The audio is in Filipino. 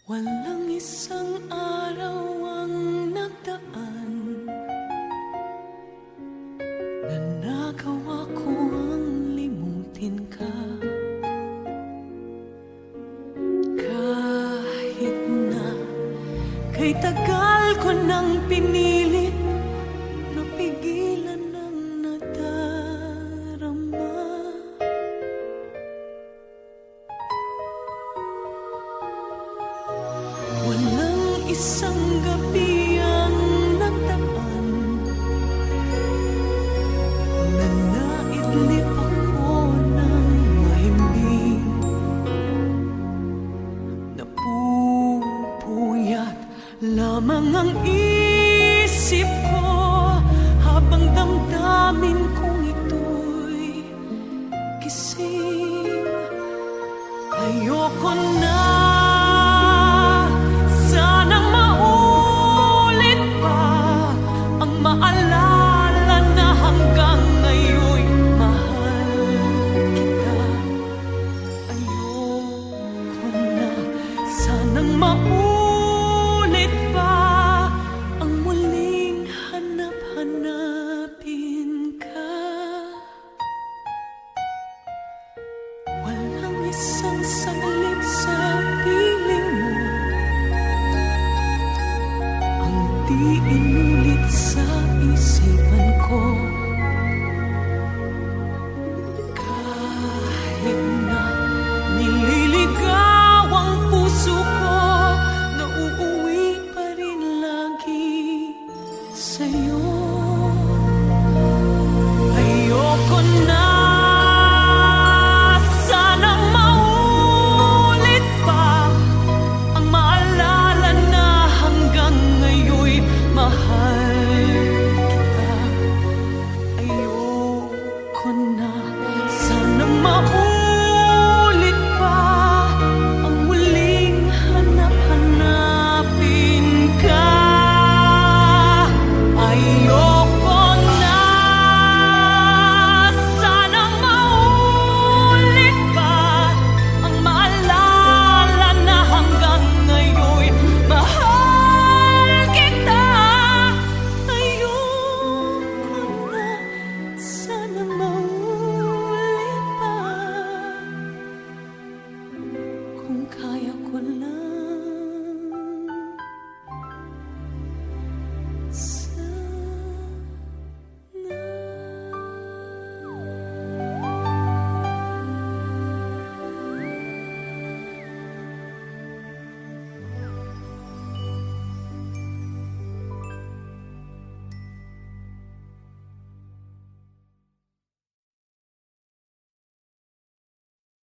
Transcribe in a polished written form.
Walang isang araw ang nagdaan na nagawa kong limutin ka. Kahit na kay tagal ko nang pinilit, napigilan ng nadarama. Walang isang gabi ang nagdaan na naidlip ako ng mahimbing. Napupuyat lamang ang isip ko habang damdamin kong ito'y gising. Ayoko na sanang maulit pa ang maalala na hanggang ngayon'y mahal kita. Ayoko na sanang maulit pa ang muling hanap-hanapin ka. Walang isang saglit sa piling mo ang di inulit sa isipan ko.